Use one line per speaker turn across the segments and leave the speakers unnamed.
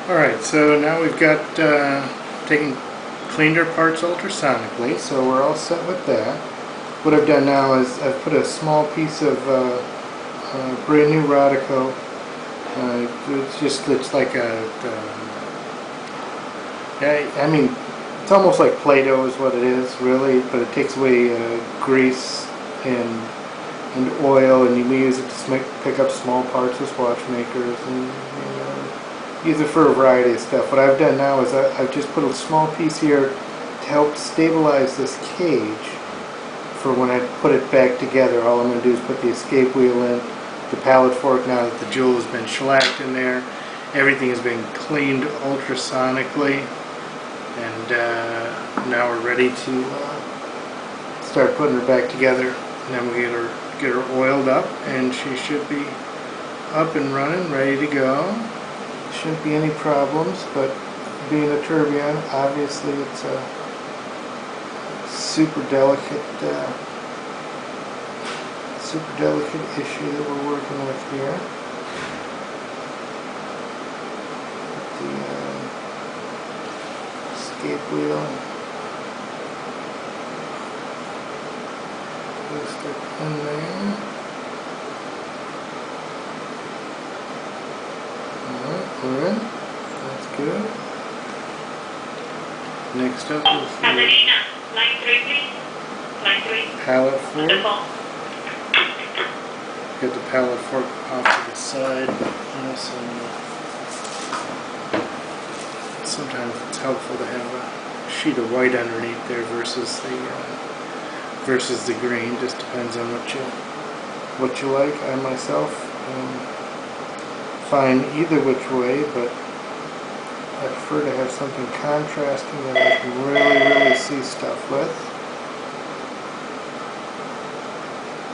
Alright, so now we've got cleaned our parts ultrasonically, so we're all set with that. What I've done now is I've put a small piece of brand new Rodico. It's like I mean, it's almost like Play-Doh is what it is, really, but it takes away grease and oil, and you can use it to pick up small parts with watchmakers, and use it for a variety of stuff. What I've done now is I've just put a small piece here to help stabilize this cage for when I put it back together. All I'm going to do is put the escape wheel in, the pallet fork, now that the jewel has been shellacked in there. Everything has been cleaned ultrasonically, and now we're ready to start putting her back together. And then we get her oiled up, and she should be up and running, ready to go. Shouldn't be any problems, but being a tourbillon, obviously it's a super delicate issue that we're working with here. The escape wheel. Twist it in there. We're in. That's good. Next up is the
line 3, please. Line 3.
Pallet fork. Get the pallet fork off to the side. Sometimes it's helpful to have a sheet of white underneath there versus the green. Just depends on what you like. I myself fine either which way, but I prefer to have something contrasting that I can really see stuff with.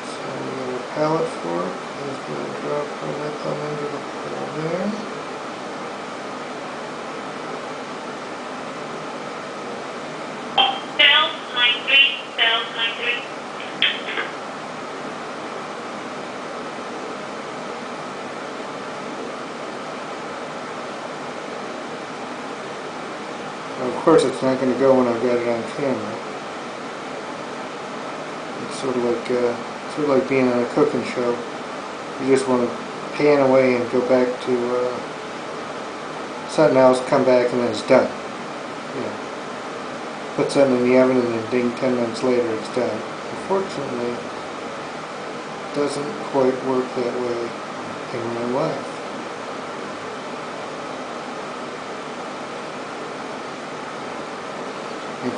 So we got our pallet fork is going to drop right up into the hole there.
Cells, line 3, cells, line 3.
Of course, it's not going to go when I've got it on camera. It's sort of like being on a cooking show. You just want to pan away and go back to something else, come back, and then it's done. Put something in the oven, and then ding, 10 minutes later, it's done. Unfortunately, it doesn't quite work that way in real life.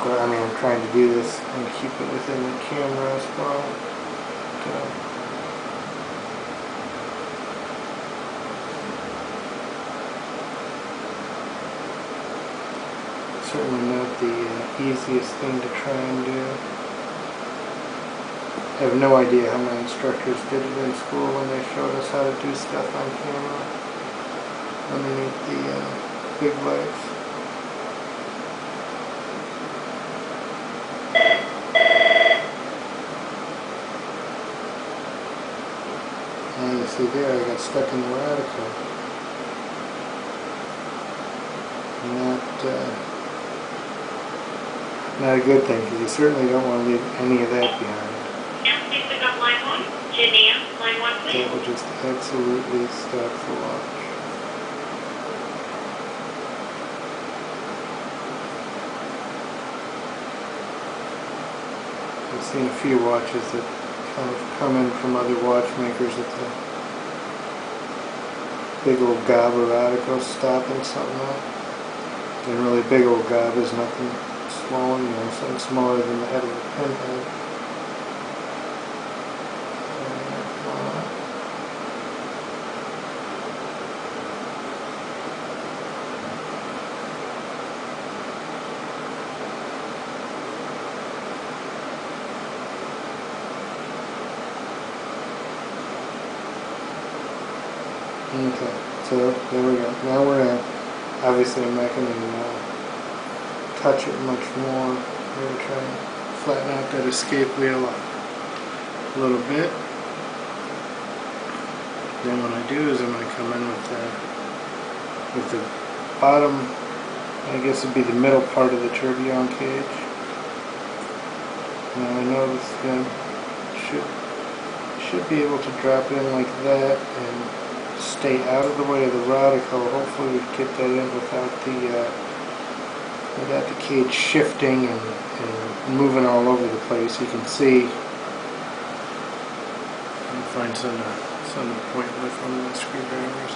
I mean, I'm trying to do this and keep it within the camera as well. Certainly not the easiest thing to try and do. I have no idea how my instructors did it in school when they showed us how to do stuff on camera underneath the big lights. And you see there, I got stuck in the Rodico. Not a good thing, because you certainly don't want to leave any of that behind. That will just absolutely stop the watch. I've seen a few watches that kind of come in from other watchmakers at the big old gob of Rodico stopping something up. And really big old gob is nothing small, something smaller than the head of a pinhead. Okay, so there we go. Now we're in. Obviously I'm not going to touch it much more. I'm going to try and flatten out that escape wheel a little bit. Then what I do is I'm going to come in with the bottom, I guess would be the middle part of the tourbillon cage. Now I know this gun should be able to drop in like that and stay out of the way of the radical. Hopefully we get that in without the cage shifting and moving all over the place. You can see, I'll find something to point with one of the screwdrivers.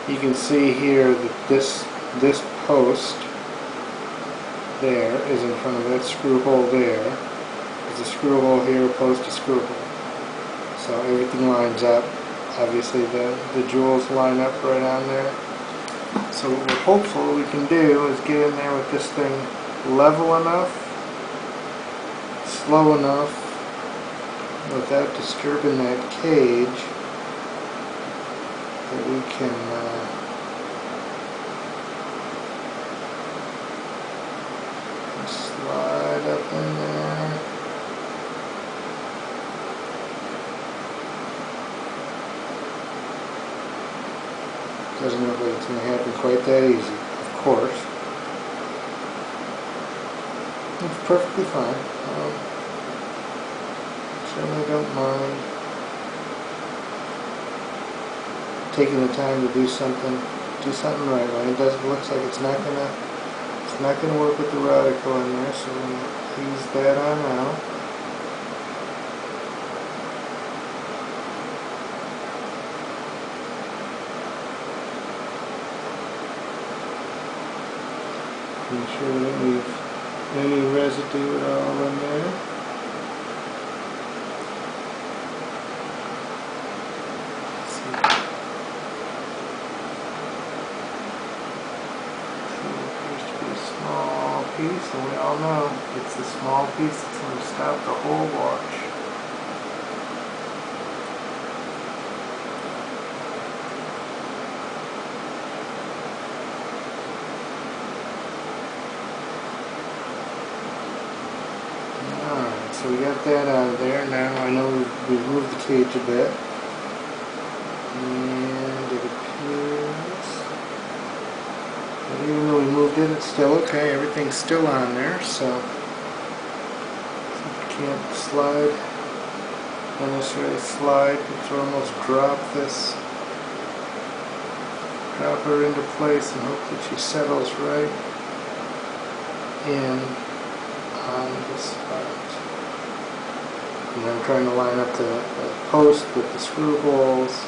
You can see here that this post there is in front of that screw hole there. There's a screw hole here opposed to screw hole. So everything lines up. Obviously the jewels line up right on there. So what we're hopeful we can do is get in there with this thing level enough, slow enough, without disturbing that cage, that we can slide up in there. Doesn't look like it's going to happen quite that easy, of course. It's perfectly fine. Certainly don't mind taking the time to do something right. Well, it doesn't. Looks like it's not gonna work with the radical in there, so we're gonna ease that on out. Make sure we don't leave any residue at all in there. Piece, and we all know it's the small piece that's going to stop the whole watch. Alright, so we got that out of there. Now I know we've moved the cage a bit, and it appears even though we moved it, it's still okay. Everything's still on there, so can't slide unnecessarily slide. It's almost drop her into place and hope that she settles right in on the spot. And I'm trying to line up the post with the screw holes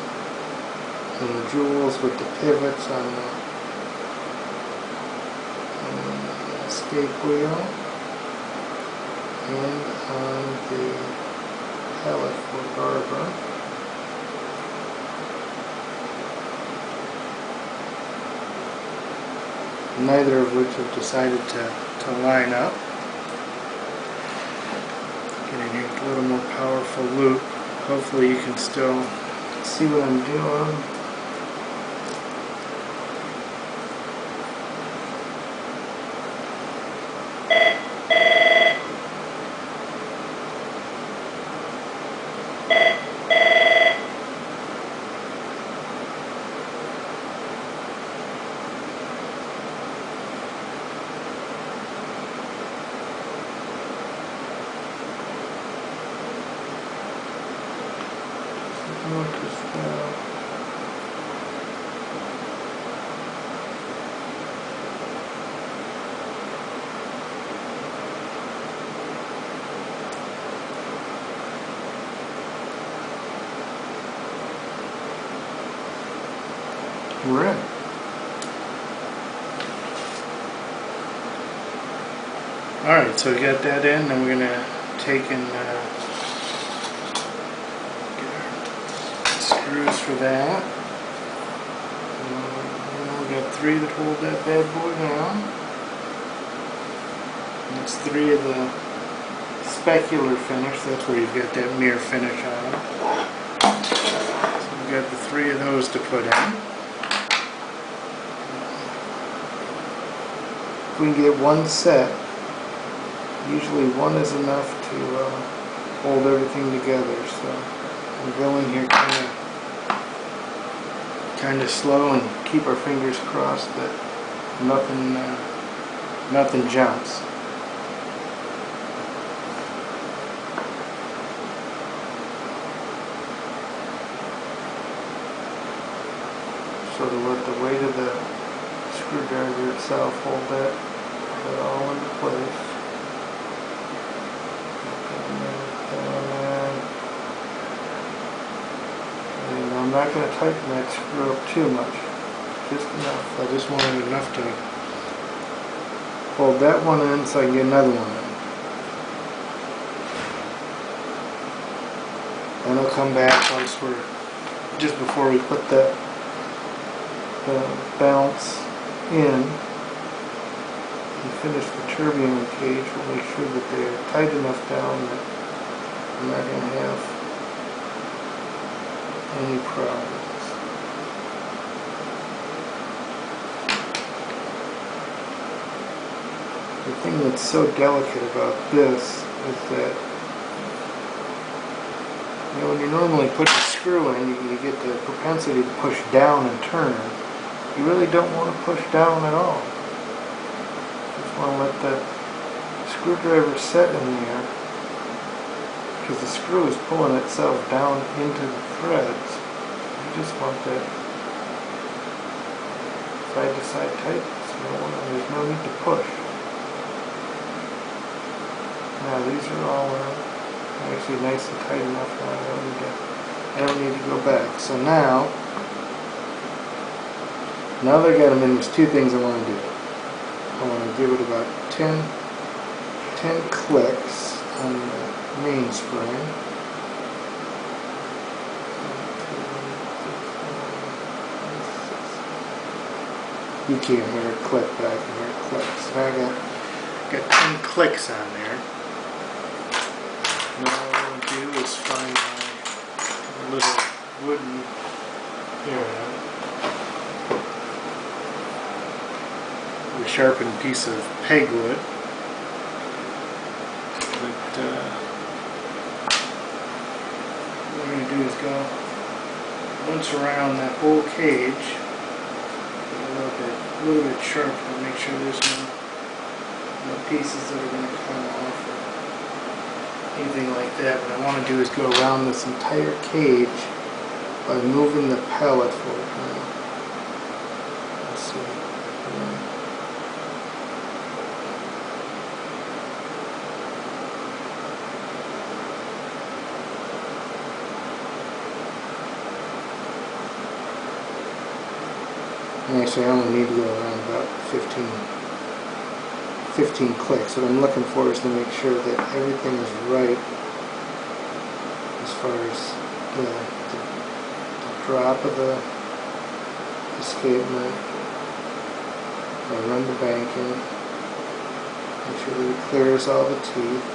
and the jewels with the pivots on the escape wheel and on the pellet for Barbara. Neither of which have decided to line up. Getting here with a little more powerful loop. Hopefully you can still see what I'm doing. We're in. Alright, so we got that in, and we're going to take and get our screws for that. We got 3 that hold that bad boy down. And it's 3 of the specular finish, that's where you've got that mirror finish on them. So we've got the 3 of those to put in. If we can get one set, usually one is enough to hold everything together. So we go in here kind of slow and keep our fingers crossed that nothing jumps. Sort of let the weight of the screwdriver itself hold that all into place. And I'm not going to tighten that screw up too much, just enough. I just wanted enough to hold that one in so I can get another one in. Then I'll come back once we're, just before we put the bounce in and finish the tourbillon cage. We'll make sure that they're tight enough down that I'm not going to have any problems. The thing that's so delicate about this is that, you know, when you normally put the screw in, you get the propensity to push down and turn. You really don't want to push down at all. Just want to let the screwdriver set in there, because the screw is pulling itself down into the threads. You just want that side to side tightness. There's no need to push. Now these are all actually nice and tight enough now. I don't need to go back. So now that I got them in, there's two things I want to do. I want to give it about 10 clicks on the mainspring. You can't hear it click, but I can hear it click. So I got 10 clicks on there. Now all I want to do is find my little wooden, here I am, a sharpened piece of peg wood. But what I'm going to do is go once around that whole cage, a little bit sharp to make sure there's no pieces that are going to come off or anything like that. What I want to do is go around this entire cage by moving the pallet forward. Let's see. Actually, I only need to go around about 15 clicks. What I'm looking for is to make sure that everything is right as far as the drop of the escapement. I run the bank in, make sure that it clears all the teeth.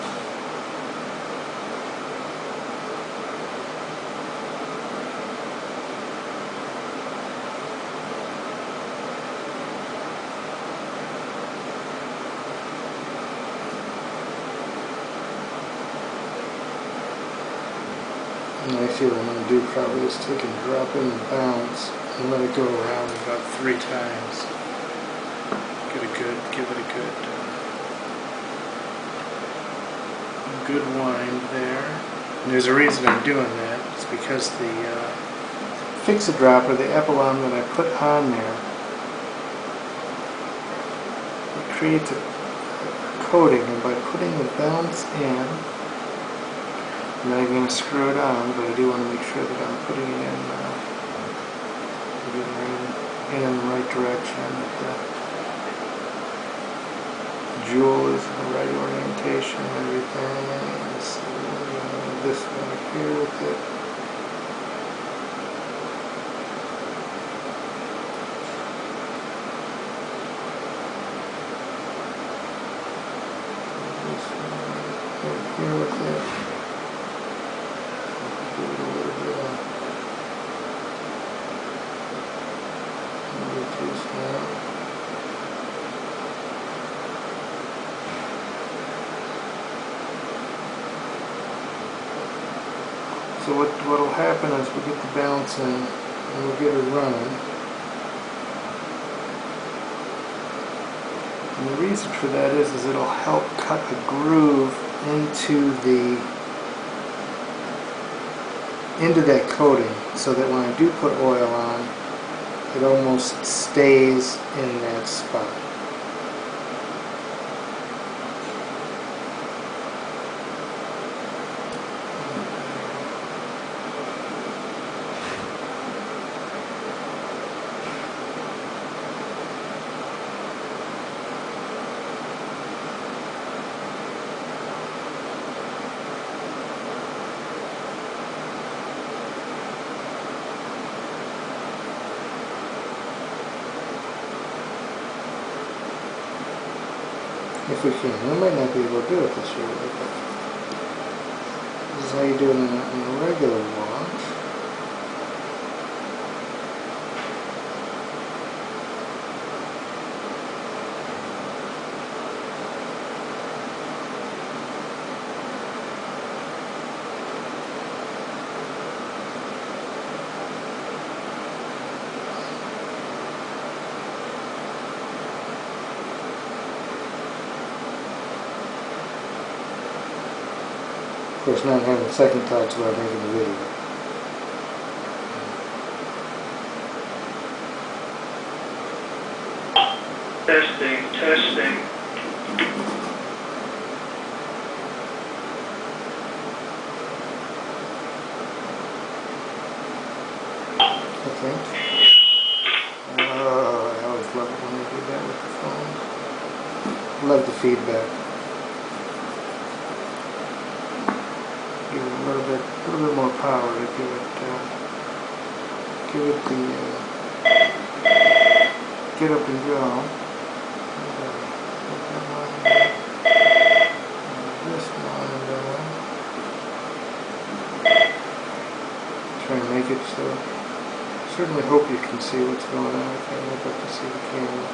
And actually what I'm going to do probably is take and drop in the bounce and let it go around about 3 times. Give it a good wind there. And there's a reason I'm doing that. It's because the fix-a-dropper, the epilogue that I put on there, it creates a coating, and by putting the bounce in, I'm not going to screw it on, but I do want to make sure that I'm putting it in the right direction, that the jewel is in the right orientation and everything. So this one here with it. This one right here with it. So what will happen is we'll get the bounce in and we'll get it running. And the reason for that is it'll help cut a groove into that coating, so that when I do put oil on, it almost stays in that spot. If we can. We might not be able to do it this year, but this is how you do it in a regular watch. Of course, not having second thoughts about making the video.
Testing, testing.
Okay. Oh, I always love it when they do that with the phone. Love the feedback. Give it a little bit more power to give it the get up and go. This line down. Try and make it so. Certainly hope you can see what's going on. I can't look up to see the camera.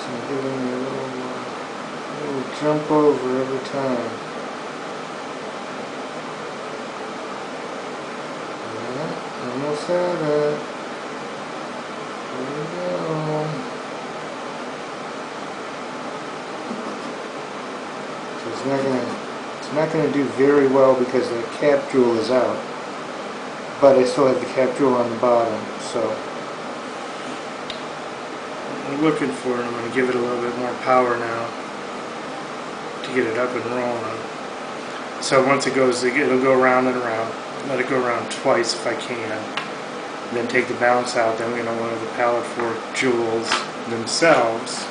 I'm giving me a little jump over every time. Yeah, almost had it. There we go. So it's not gonna do very well because the cap jewel is out, but I still have the cap jewel on the bottom. So I'm looking for it. I'm going to give it a little bit more power now to get it up and rolling. So once it goes, it'll go around and around. Let it go around twice if I can. Then take the balance out. Then we're going to oil the pallet fork jewels themselves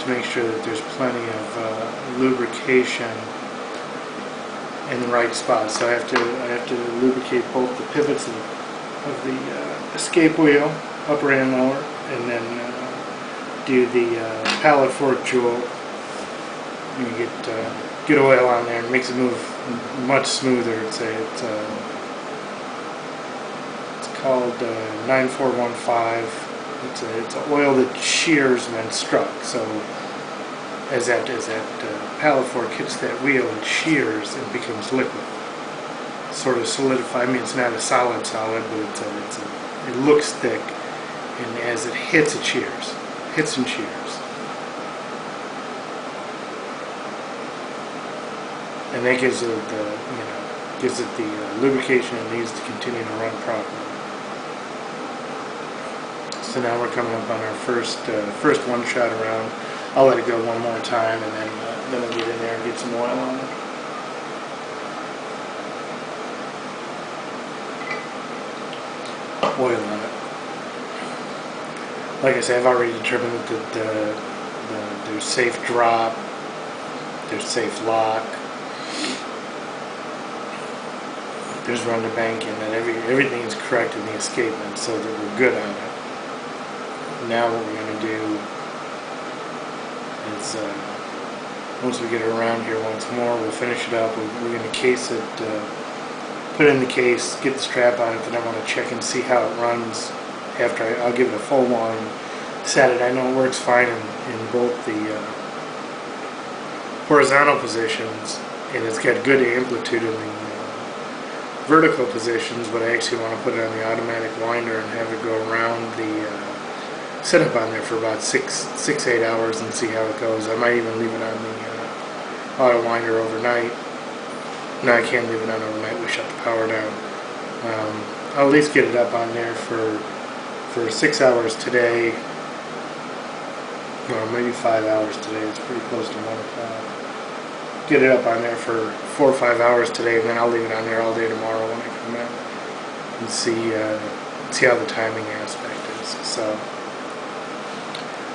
to make sure that there's plenty of lubrication in the right spot. So I have to lubricate both the pivots of the escape wheel, upper and lower, and then do the pallet fork jewel. You get oil on there and makes it move much smoother. It's called 9415. It's an oil that shears when struck. So as that pallet fork hits that wheel, it shears and becomes liquid. Sort of solidify. I mean, it's not a solid, but it looks thick, and as it hits, it shears. Hits and shears. And that gives it the lubrication it needs to continue to run properly. So now we're coming up on our first one shot around. I'll let it go one more time, and then we'll get in there and get some oil on it. Oil on it. Like I said, I've already determined that there's safe drop, there's safe lock, there's run to bank, and that everything is correct in the escapement, so that we're good on it. Now what we're going to do is once we get it around here once more, we'll finish it up. We're going to case it, put it in the case, get the strap on it, then I want to check and see how it runs after I'll give it a full line, set it. I know it works fine in both the horizontal positions, and it's got good amplitude in the vertical positions, but I actually want to put it on the automatic winder and have it go around the setup on there for about 8 hours and see how it goes. I might even leave it on the auto winder overnight. No, I can't leave it on overnight. We shut the power down. I'll at least get it up on there for 6 hours today. Well, maybe 5 hours today. It's pretty close to 1 o'clock. Get it up on there for 4 or 5 hours today, and then I'll leave it on there all day tomorrow when I come in and see how the timing aspect is. So,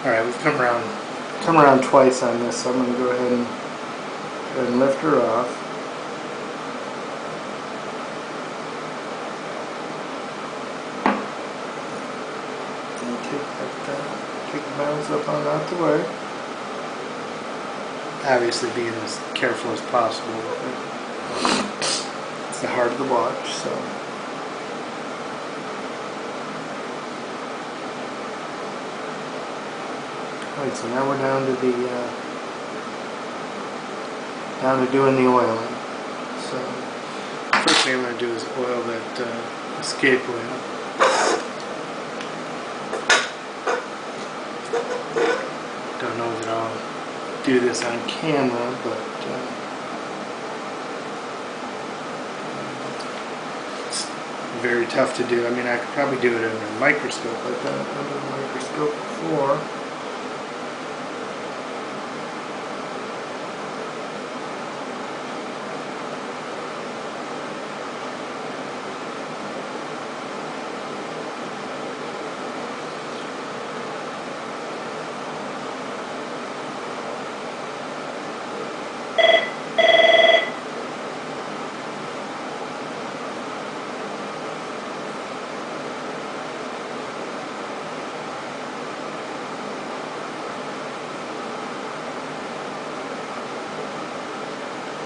all right, we've come around twice on this, so I'm going to go ahead and lift her off. And take the balance up on out the way. Obviously being as careful as possible with it. It's the heart of the watch, so. Alright, so now we're down to doing the oiling. So first thing I'm going to do is oil that escape oil. Don't know that I'll do this on camera, but it's very tough to do. I mean, I could probably do it under a microscope. I've done it under a microscope before.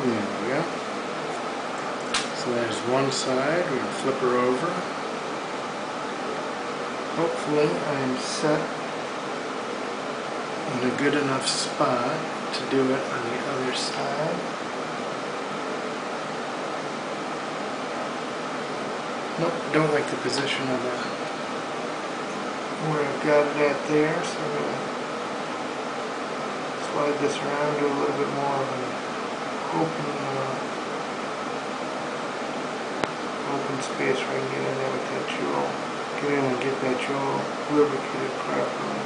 There we go. So there's one side. We're going to flip her over. Hopefully I'm set in a good enough spot to do it on the other side. Nope, don't like the position of where I've got it at there, so I'm going to slide this around, do a little bit more of an open space where I can get in there with that jewel. Get in and get that jewel lubricated properly.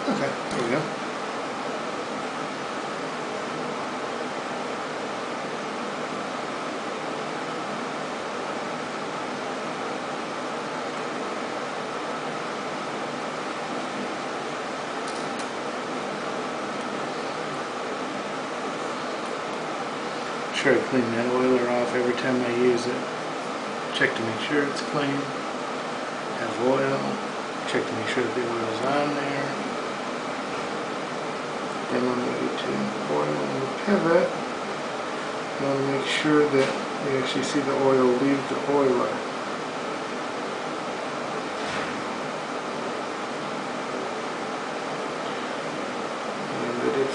Okay, there we go. Try to clean that oiler off every time I use it. Check to make sure it's clean. Have oil. Check to make sure that the oil is on there. Then I'm going to oil in the pivot. I want to make sure that you actually see the oil leave the oiler.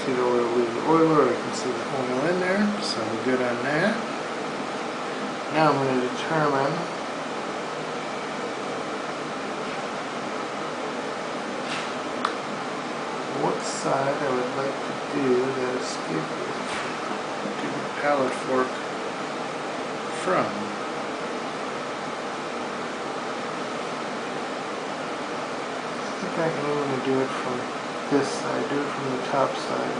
See the oil leave the oiler, I can see the oil in there, so we're good on that. Now I'm going to determine what side I would like to do that escape to the pallet fork from. I think I can even do it from this side, do it from the top side.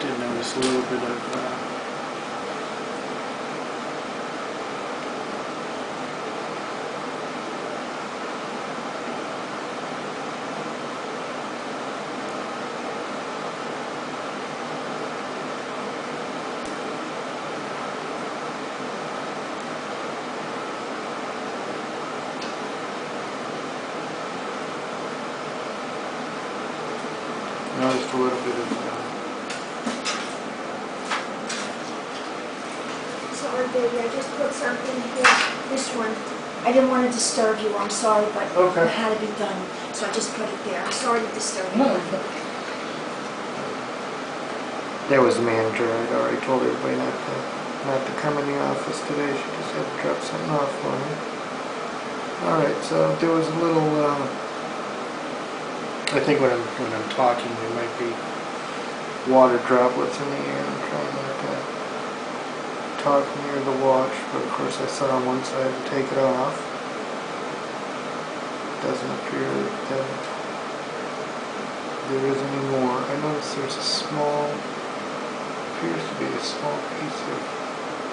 Did notice a little bit of just a little bit of
Sorry, baby, I just put something here. This one. I didn't want to disturb you. I'm sorry, but
Okay.
it had to be done. So I just put it there. I'm sorry to disturb you.
No. There was the manager. I'd already told everybody not to come in the office today. She just had to drop something off for me. Alright, so there was a little, I think when I'm talking there might be water droplets in the air. I'm trying not to talk near the watch, but of course I saw on one side to take it off. Doesn't appear that there is any more. I noticed there's a small, appears to be a small piece of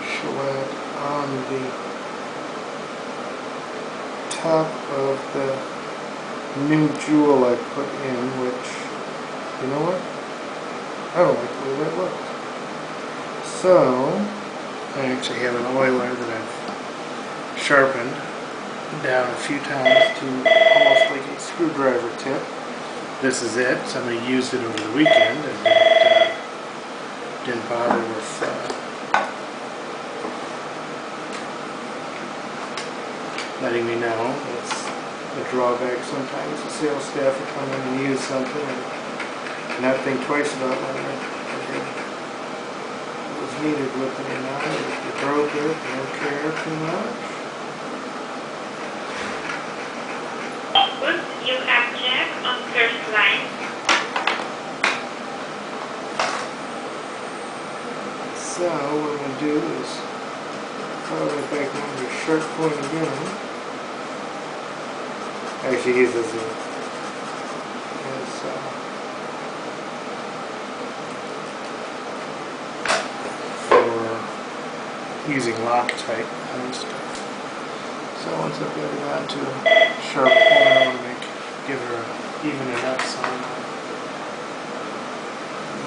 shellac on the top of the new jewel I put in, which, you know what? I don't like the way that looks. So, I actually have an oiler that I've sharpened down a few times to almost like a screwdriver tip. This is it. Somebody used it over the weekend and it didn't bother with letting me know. That's a drawback sometimes. The sales staff will come in and use something and not think twice about whether it was needed with it or not. If you broke it, they don't care too much.
Oops, you have Jack on first line.
So what I'm going to do is follow it back down to a sharp point again. Actually uses it as for using Loctite and stuff. So once I've got it down to a sharp point, I want to give her even it up some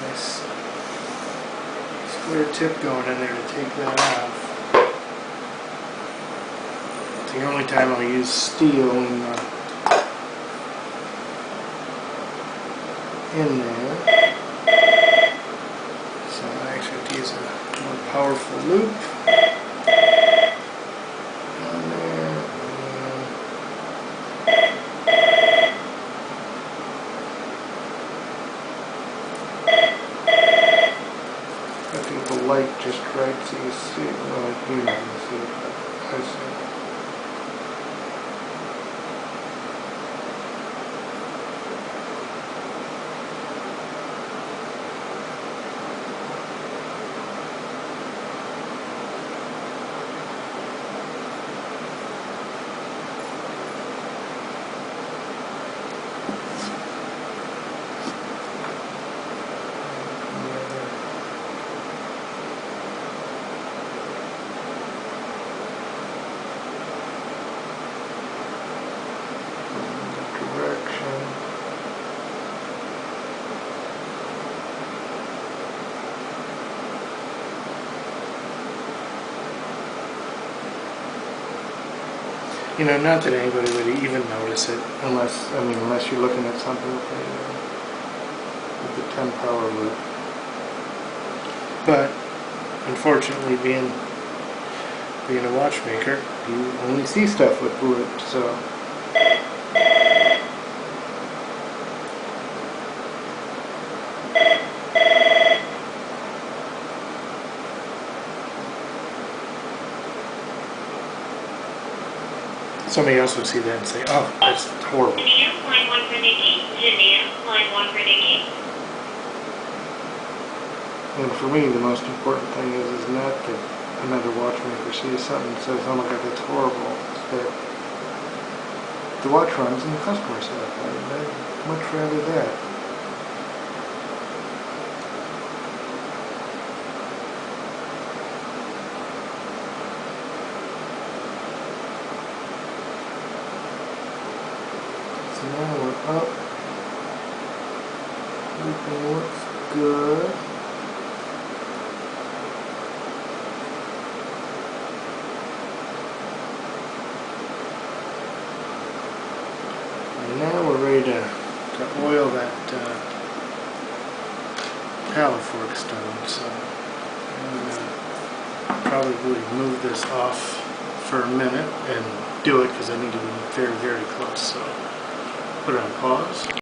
nice square tip going in there to take that off. It's the only time I'll use steel in there. So I actually have to use a more powerful loop. Down there. I think the light just right so you see it. Well, you're not going to see it, but I see it. You know, not that anybody would even notice it, unless you're looking at something with the 10 power loop. But unfortunately, being a watchmaker, you only see stuff with loops, so. Somebody else would see that and say, oh, that's horrible.
Janine, line 1 for Nikki. Janine, line 1 for Nikki.
And for me, the most important thing is not that another watchmaker sees something and says, oh my God, that's horrible. It's that the watch runs and the customer said, I'd much rather that. So now we're up. Everything looks good. And now we're ready to oil that paddle forks done, so I'm gonna probably move this off for a minute and do it because I need to be very, very close. So put it on pause.